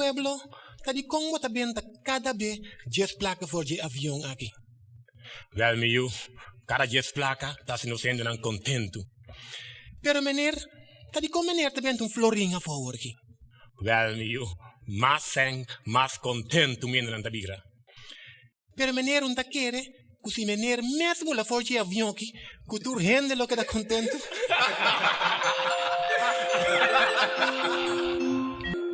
pueblo, tadi Congo también cada vez 10 placas voor je avião aqui. Wel, meu, cada 10 placas está sendo sendo contento. Pero meneer, tadi com meneer também um florinha voor aqui. Wel, meu, mais sen, mais contento meneer da bigra. Pero meneer, un taquere, que si meneer mesmo la voor je avião aqui, que tu rende lo que está contento.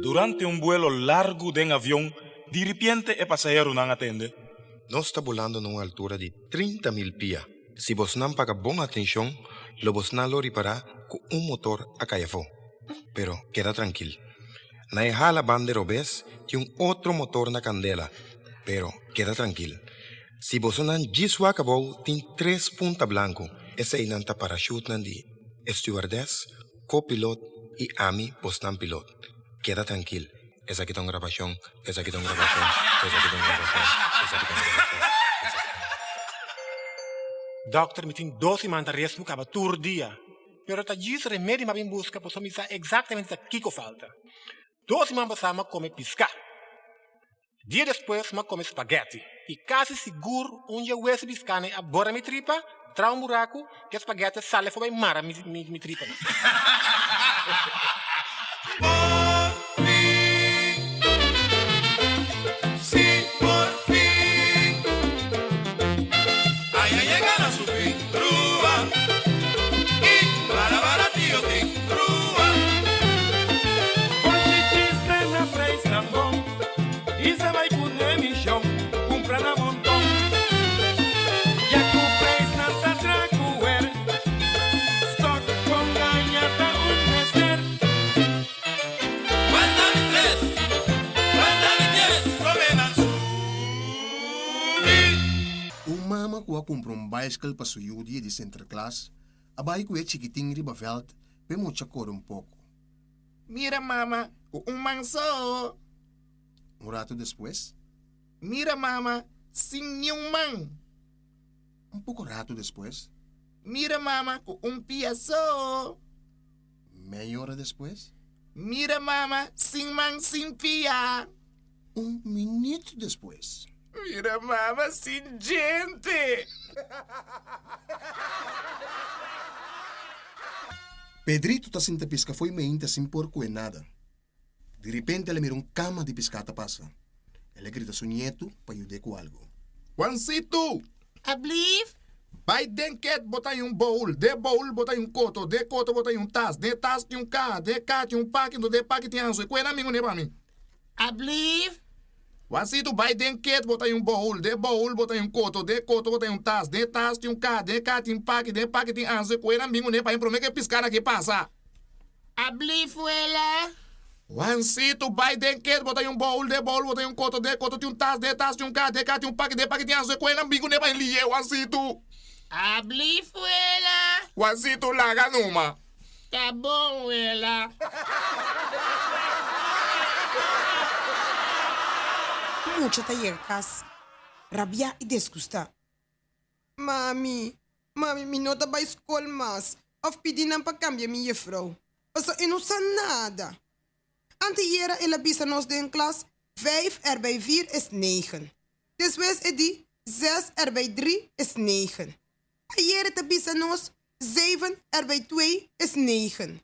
Durante un vuelo largo de avión, de repente el pasajero no atende. Nós está volando numa altura de 30.000 pia. Se você não paga boa atenção, você não lo reparar com motor a caiafó. Pero queda tranquilo. Na jala banda robes, tem outro motor na candela. Pero queda tranquilo. Se você não disso acabou, tem 3 pontas blancos. Essa aí não está parachute de stewardess, copiloto e ami postan piloto. Queda tranquilo. Essa aqui tem gravação, essa aqui tem gravação, essa aqui tem gravação, essa aqui tem gravação. Dokter, mi tin 12 manda resmo kaba tur dia. Pero ta gis remédio ma bin busca, posso mi sa exatamente o que falta. 12 man passar come pisca. Dia depois ma come spaghetti. E quase seguro onde eu esse biscane agora mi tripa, tra un buraco, que spaghetti sale fuori mara mi tripa. Mama comprou bicycle para sua dia de Sinterklaas. A baia que é chiquitinho de Baveld, vemos chacor pouco. Mira, mama, manso. Rato depois. Mira, mama, sem nenhum Pouco rato depois. Mira, mama, piaço. Meia hora depois. Mira, mama, sem pia. Minuto depois. Mira, mama, sem gente. Pedrito tá sem pisca foi meinta sem porco e nada. De repente ele mira cama de piscata passa. Ele grita seu nieto para ajudar com algo. Juancito! Alsjeblieft. Bij denket botar bowl, de bowl botar coto, de coto botar tas, de tas tem cá, de cá tem paquete, de paquete tem anzo. Qual é amigo ne para mim? Alsjeblieft. Juancito, bij denket botar bowl, de bowl botar coto, de coto botar tas, de tas tem cá, de cá tem paquete, de paquete tem anzo. Qual é amigo ne para mim? Para mim que piscar aqui passa. Alsjeblieft, Willa. Juancito, bij denket botar bowl, de bowl botar coto, de coto tem tas, de tas tem cá, de cá tem paquete, de paquete tem anzo. Qual é amigo ne para mim? Juancito. Alsjeblieft, Willa. Juancito, larga numa. Tá bom, Willa. Mucha tayerkas. Rabia e desgusta. Mami, mi nota bij school mas. Of pedindo para cambiar minha juffrouw. Paso e não sabe nada. Anteera ela bisa nos de klas. 5 bij 4 is 9. Después die 6 bij 3 is 9. Ayer te bisa nos 7 bij 2 is 9.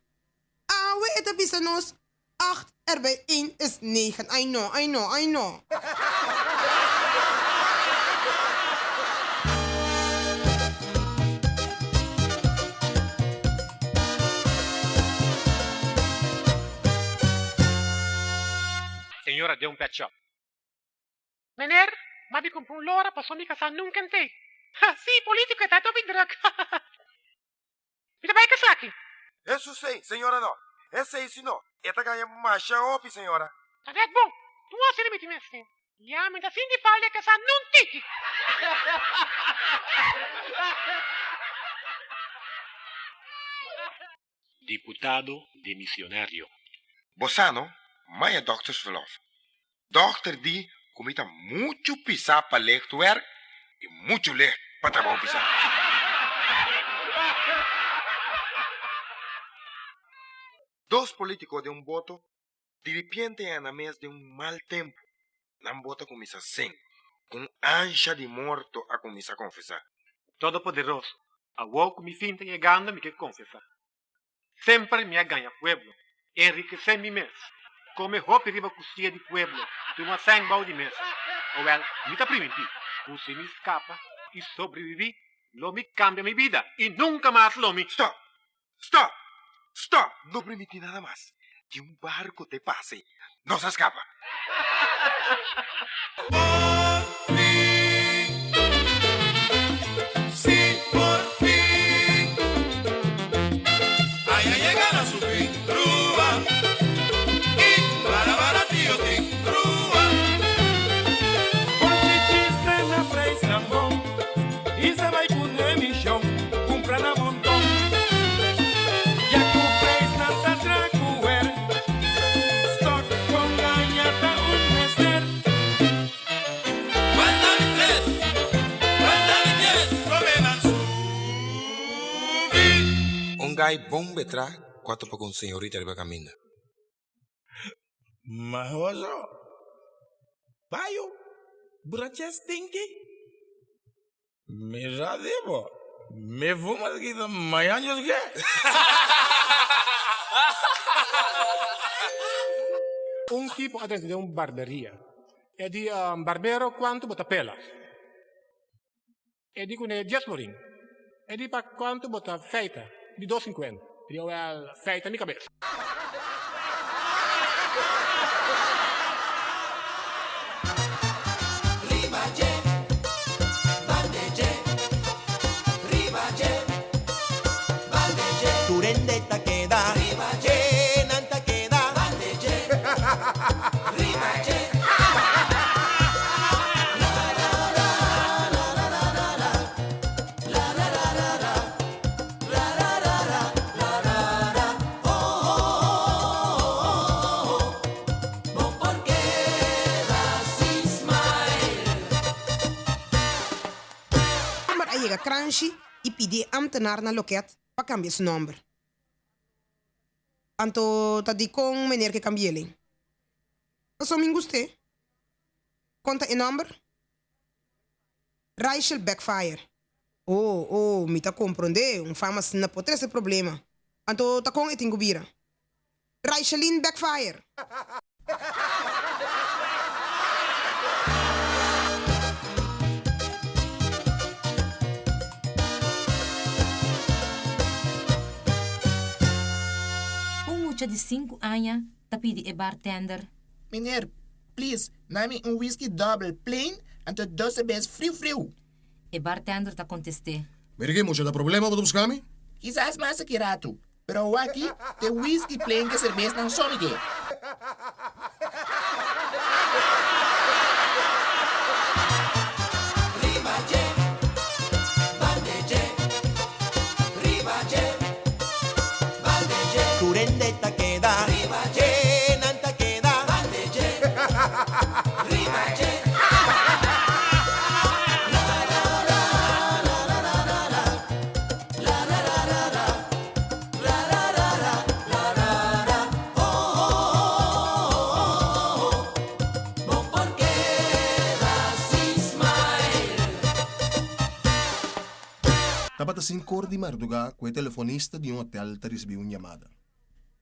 Awe te bisa nos 8 bij 1 is 9. I know. Senhora, deu pet shop. Meneer, maar die komt lora pas om die kasa nunca te. Sim, político está todo druk. Mira vai que saque. Isso sim, senhora não. Essa aí, senhor. Esta ganha macha op, senhora. Tá vendo bom? Tu não se limite assim. Ja, mas assim de falha que essa não tique. Diputado demissionário. Bossano, mãe é doktersverlof. Dokter die comita muito pisar para lectuar e muito ler para trabalhar pisar. Dos políticos de voto De repente, a mes de un mal tempo, não bota começa sem, com ancha de morto a começar a confessar. Todopoderoso, a woke me finta llegando me que confesar. Sempre me ganha pueblo, enriquecer mi mes. Come hope riba cucia de pueblo, de uma sangue de mes. Well, me tá primitivo. Você me escapa e sobrevivi, lo me cambia mi vida e nunca mais lo me... Stop! Stop! Stop! Não permite nada mais. Que um barco te passe. Não se escapa. Sí, por fin. Allá llegará su fin, Rúa. Y para tío, Rúa. Por chiste na preis na mão. E se vai por emissão. Compra na montão. Ya tu preis na tatracuer. Stock con gañata un mester. Cuenta mi tres. Cuenta mi diez. Comeman su. Um gai bom betra, quatro para com senhorita riba caminha. Mahoso. Bayo. Buracha stinky. Mira debo. Me fumas aqui da mayanhos que? Un tipo adesso di un barberia. E di barbero quanto bota pela. E di cune 10 florin. E di pa quanto bota feita. Di 2,50. Di well, feita mi cabeça. Turendeta queda, Nanta queda, Maar hij gaat crunchy e pide ambtenaar naar loket para cambiar su nombre. Anto tadi con meneer que cambiele. Paso me guste. Conta e number? Rachel Backfire. Oh, me ta comprende. Fama na potre esse problema. Anto ta con etingubira. Rachelin Backfire. De 5 anos, tá pedi bartender. Meneer, please, name um whisky double plain en de 12 bes frio. E bartender tá contesté. Mergue, mocha da problema para buscar-me? Quizás mais que rato, pero aqui de whisky plain que cerveja não some que. Turendeta queda, Nanta queda, Dapat assim cor de Marduga, que o telefonista de um hotel te recebeu uma chamada.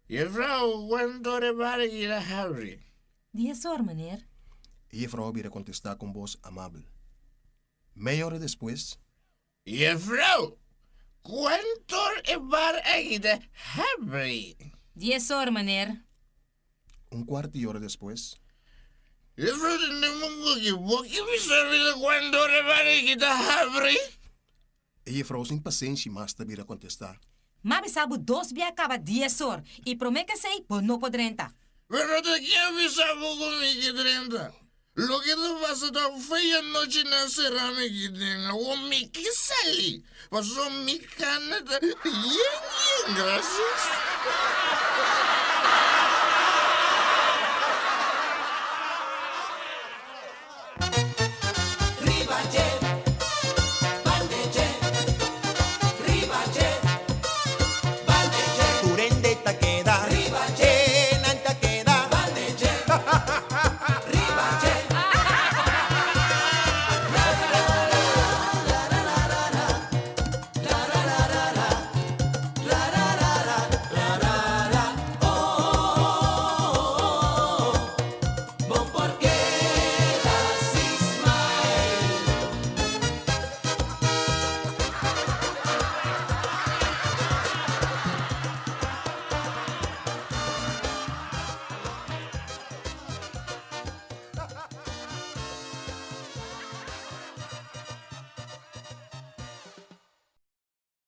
Juffrouw, quando repare que la Harry? Die sor, meneer. E a vrouw vira contestar com voz amável. Meia hora depois, Juffrouw, quando repare que la Harry? Die sor, meneer. quarto de hora depois, Juffrouw, que me sabe quando repare que la Harry? e a vrouw sem paciência mais te vira contestar. Mas sabe 2 bia acaba die sor. E promete que sei, por não podrenta. Pero de quem me sabe comigo que 30? Lo que te pasa tan fea noche na cerame que tenga. O mi que sali. Pasó mi caneta. Bien, gracias.